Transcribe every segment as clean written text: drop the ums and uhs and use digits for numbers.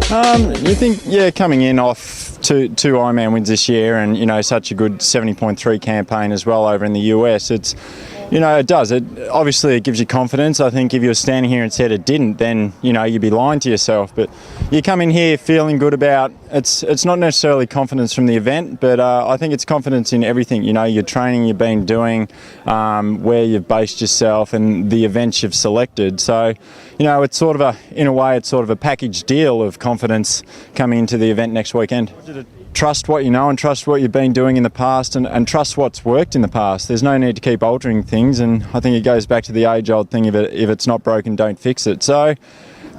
You think, yeah, coming in off two Ironman wins this year and, you know, such a good 70.3 campaign as well over in the US, it's, you know, it does. It obviously it gives you confidence. I think if you were standing here and said it didn't, then, you know, you'd be lying to yourself. But you come in here feeling good about, it's not necessarily confidence from the event, but I think it's confidence in everything. You know, your training you've been doing, where you've based yourself and the events you've selected. So, you know, it's sort of in a way, it's sort of a package deal of confidence coming into the event next weekend. Trust what you know and trust what you've been doing in the past and trust what's worked in the past. There's no need to keep altering things, and I think it goes back to the age-old thing, if it's not broken, don't fix it. So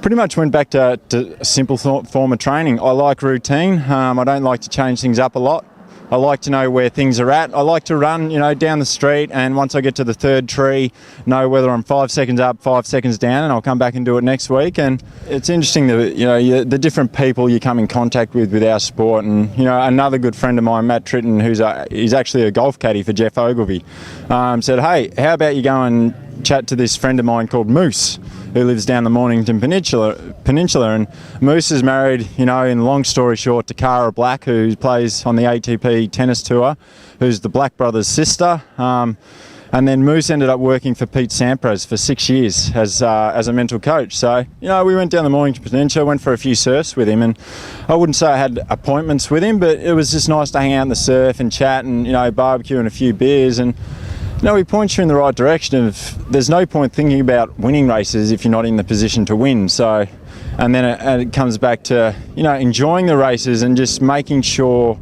pretty much went back to a simple form of training. I like routine. I don't like to change things up a lot. I like to know where things are at. I like to run, you know, down the street, and once I get to the third tree, know whether I'm 5 seconds up, 5 seconds down, and I'll come back and do it next week. And it's interesting that, you know, the different people you come in contact with our sport. And, you know, another good friend of mine, Matt Tritton, he's actually a golf caddy for Jeff Ogilvy, said, hey, how about you go and chat to this friend of mine called Moose, who lives down the Mornington Peninsula, and Moose is married, you know, in long story short, to Cara Black, who plays on the ATTV tennis tour, who's the Black brothers' sister. And then Moose ended up working for Pete Sampras for 6 years as a mental coach. So, you know, we went down the Mornington Peninsula, went for a few surfs with him, and I wouldn't say I had appointments with him, but it was just nice to hang out in the surf and chat and, you know, barbecue and a few beers. And no, he points you in the right direction of there's no point thinking about winning races if you're not in the position to win. So, and then it comes back to, you know, enjoying the races and just making sure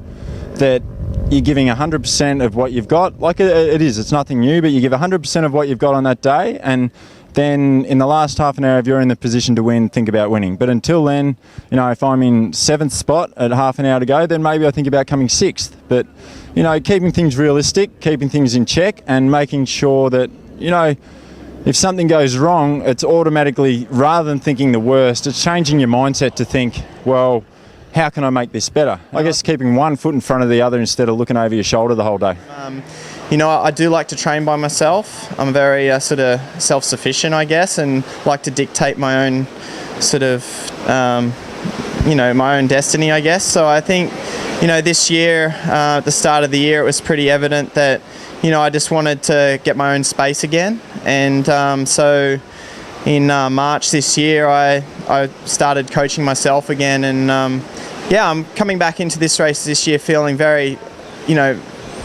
that you're giving 100% of what you've got. Like it's nothing new, but you give 100% of what you've got on that day, and then in the last half an hour, if you're in the position to win, think about winning. But until then, you know, if I'm in 7th spot at half an hour to go, then maybe I think about coming 6th. But, you know, keeping things realistic, keeping things in check, and making sure that, you know, if something goes wrong, it's automatically, rather than thinking the worst, it's changing your mindset to think, well, how can I make this better? I guess keeping one foot in front of the other instead of looking over your shoulder the whole day. You know, I do like to train by myself. I'm very sort of self-sufficient, I guess, and like to dictate my own sort of, you know, my own destiny, I guess. So I think, you know, this year, at the start of the year, it was pretty evident that, you know, I just wanted to get my own space again. And so in March this year, I started coaching myself again. And yeah, I'm coming back into this race this year feeling very, you know,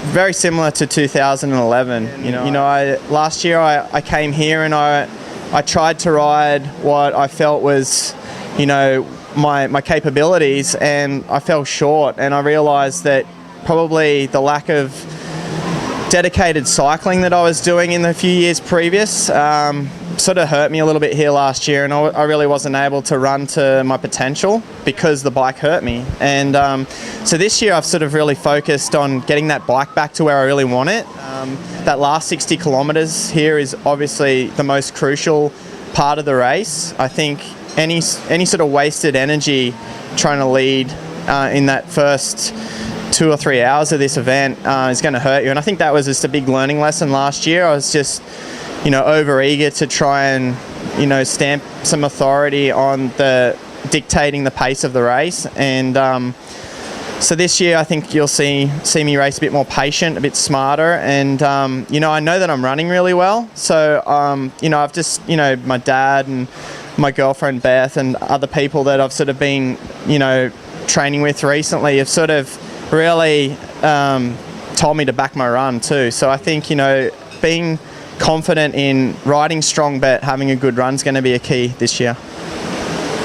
very similar to 2011. You know, last year I came here and I tried to ride what I felt was, you know, my capabilities, and I fell short, and I realised that probably the lack of dedicated cycling that I was doing in the few years previous sort of hurt me a little bit here last year, and I really wasn't able to run to my potential because the bike hurt me. And so this year I've sort of really focused on getting that bike back to where I really want it. That last 60 kilometres here is obviously the most crucial part of the race. I think any sort of wasted energy trying to lead in that first 2 or 3 hours of this event is going to hurt you. And I think that was just a big learning lesson last year. I was just, you know, over eager to try and, you know, stamp some authority on the dictating the pace of the race. And so this year I think you'll see me race a bit more patient, a bit smarter. And, you know, I know that I'm running really well. So, you know, I've just, you know, my dad and my girlfriend Beth and other people that I've sort of been, you know, training with recently have sort of really told me to back my run too. So I think, you know, being confident in riding strong but having a good run is going to be a key this year.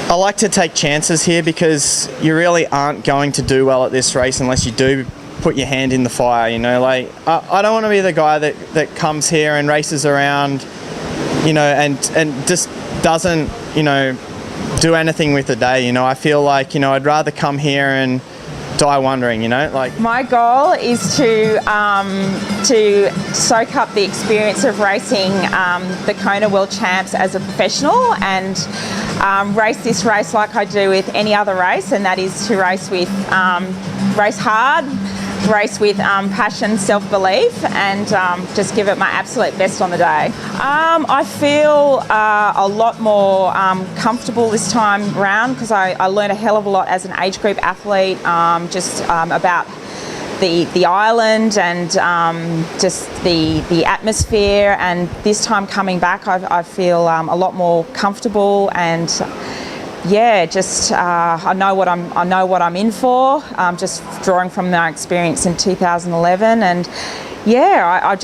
I like to take chances here because you really aren't going to do well at this race unless you do put your hand in the fire, you know. Like I don't want to be the guy that comes here and races around, you know, and just doesn't, you know, do anything with the day, you know. I feel like, you know, I'd rather come here and die wondering, you know. Like, my goal is to soak up the experience of racing the Kona World Champs as a professional, and race this race like I do with any other race, and that is to race hard, race with passion, self-belief, and just give it my absolute best on the day. I feel a lot more comfortable this time round because I learned a hell of a lot as an age group athlete, just about the island and just the atmosphere, and this time coming back I feel a lot more comfortable, and yeah, just I know what I'm in for, just drawing from my experience in 2011, and yeah,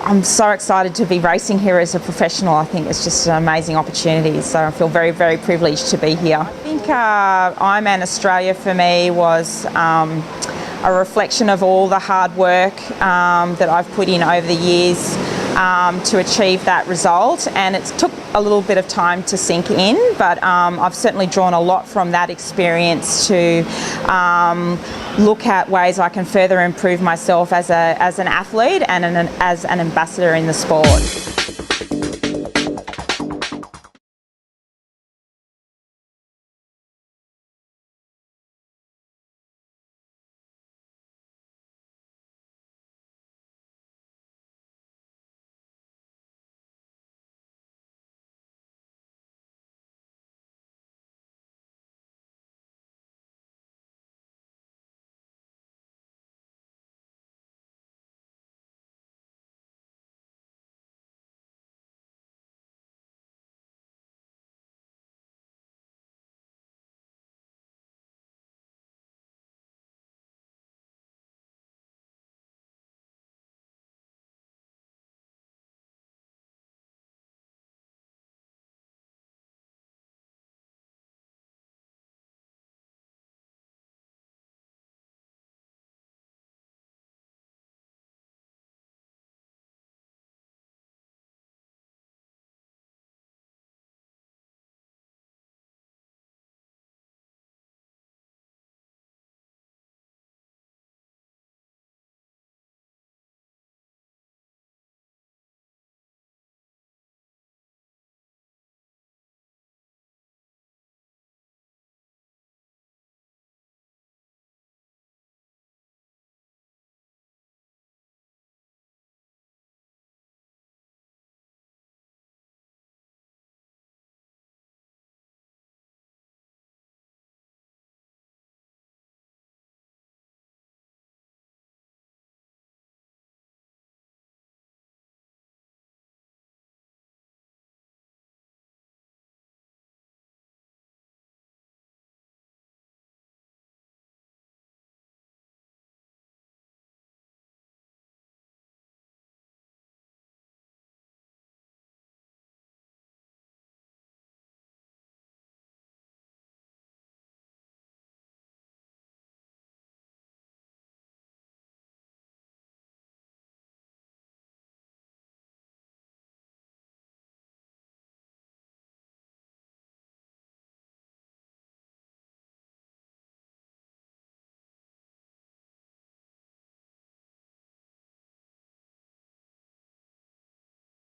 I'm so excited to be racing here as a professional. I think it's just an amazing opportunity, so I feel very, very privileged to be here. I think Ironman Australia for me was a reflection of all the hard work that I've put in over the years to achieve that result, and it took a little bit of time to sink in, but I've certainly drawn a lot from that experience to look at ways I can further improve myself as an athlete and as an ambassador in the sport.